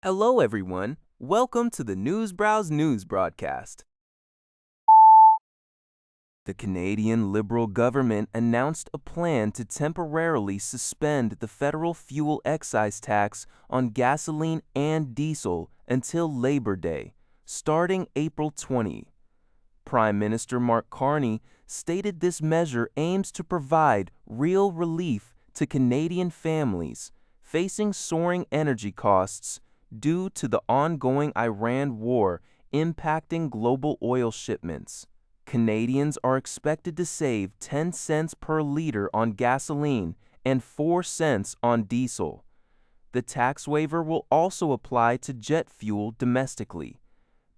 Hello, everyone. Welcome to the Newsbrowse News broadcast. The Canadian Liberal government announced a plan to temporarily suspend the federal fuel excise tax on gasoline and diesel until Labor Day, starting April 20. Prime Minister Mark Carney stated this measure aims to provide real relief to Canadian families facing soaring energy costs due to the ongoing Iran war impacting global oil shipments. Canadians are expected to save 10 cents per liter on gasoline and 4 cents on diesel. The tax waiver will also apply to jet fuel domestically,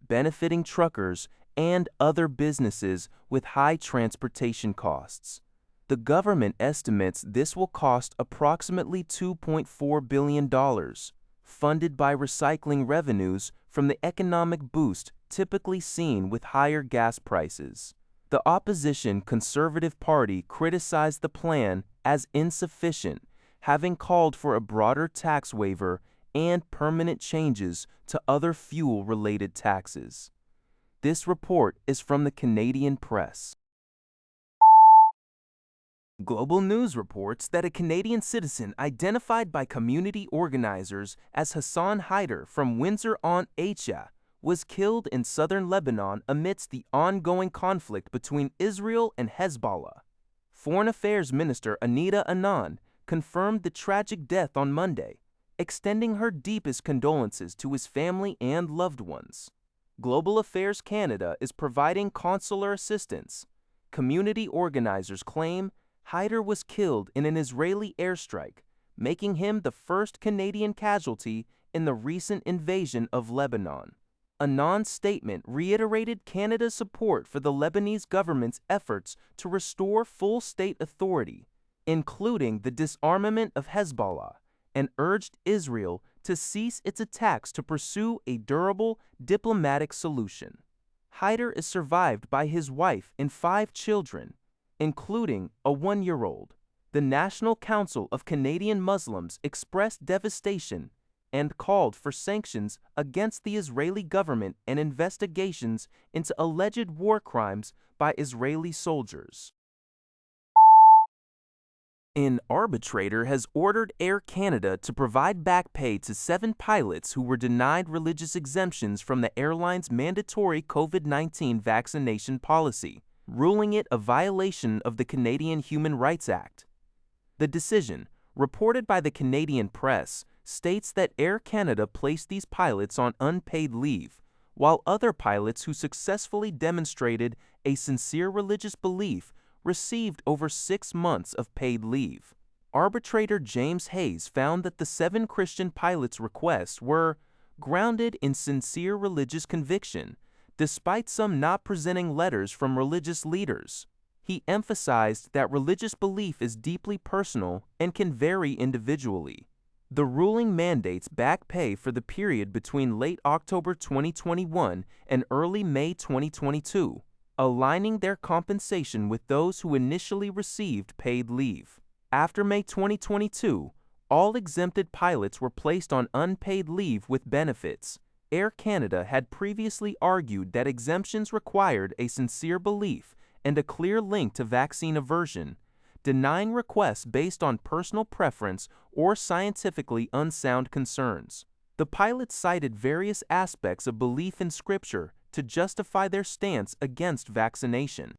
benefiting truckers and other businesses with high transportation costs. The government estimates this will cost approximately $2.4 billion, funded by recycling revenues from the economic boost typically seen with higher gas prices. The opposition Conservative Party criticized the plan as insufficient, having called for a broader tax waiver and permanent changes to other fuel-related taxes. This report is from the Canadian Press. Global News reports that a Canadian citizen identified by community organizers as Hassan Haider from Windsor-on-Acha was killed in southern Lebanon amidst the ongoing conflict between Israel and Hezbollah. Foreign Affairs Minister Anand confirmed the tragic death on Monday, extending her deepest condolences to his family and loved ones. Global Affairs Canada is providing consular assistance. Community organizers claim Haider was killed in an Israeli airstrike, making him the first Canadian casualty in the recent invasion of Lebanon. Anand's statement reiterated Canada's support for the Lebanese government's efforts to restore full state authority, including the disarmament of Hezbollah, and urged Israel to cease its attacks to pursue a durable diplomatic solution. Haider is survived by his wife and 5 children, including a 1-year-old. The National Council of Canadian Muslims expressed devastation and called for sanctions against the Israeli government and investigations into alleged war crimes by Israeli soldiers. An arbitrator has ordered Air Canada to provide back pay to 7 pilots who were denied religious exemptions from the airline's mandatory COVID-19 vaccination policy, ruling it a violation of the Canadian Human Rights Act. The decision, reported by the Canadian Press, states that Air Canada placed these pilots on unpaid leave, while other pilots who successfully demonstrated a sincere religious belief received over 6 months of paid leave. Arbitrator James Hayes found that the 7 Christian pilots' requests were grounded in sincere religious conviction, despite some not presenting letters from religious leaders. He emphasized that religious belief is deeply personal and can vary individually. The ruling mandates back pay for the period between late October 2021 and early May 2022, aligning their compensation with those who initially received paid leave. After May 2022, all exempted pilots were placed on unpaid leave with benefits. Air Canada had previously argued that exemptions required a sincere belief and a clear link to vaccine aversion, denying requests based on personal preference or scientifically unsound concerns. The pilots cited various aspects of belief in Scripture to justify their stance against vaccination.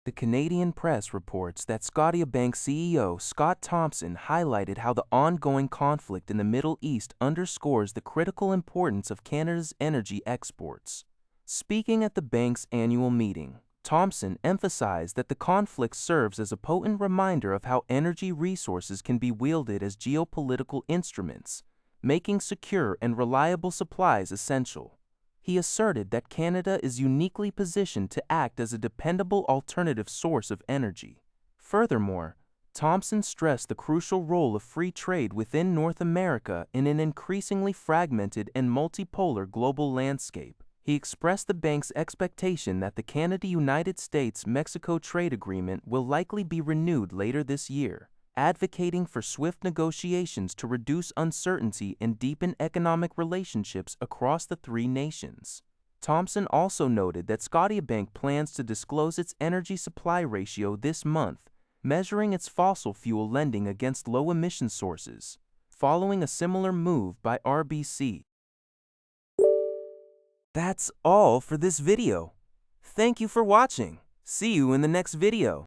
The Canadian Press reports that Scotiabank CEO Scott Thomson highlighted how the ongoing conflict in the Middle East underscores the critical importance of Canada's energy exports. Speaking at the bank's annual meeting, Thomson emphasized that the conflict serves as a potent reminder of how energy resources can be wielded as geopolitical instruments, making secure and reliable supplies essential. He asserted that Canada is uniquely positioned to act as a dependable alternative source of energy. Furthermore, Thomson stressed the crucial role of free trade within North America in an increasingly fragmented and multipolar global landscape. He expressed the bank's expectation that the Canada-United States-Mexico trade agreement will likely be renewed later this year, advocating for swift negotiations to reduce uncertainty and deepen economic relationships across the three nations. Thompson also noted that Scotiabank plans to disclose its energy supply ratio this month, measuring its fossil fuel lending against low-emission sources, following a similar move by RBC. That's all for this video. Thank you for watching. See you in the next video.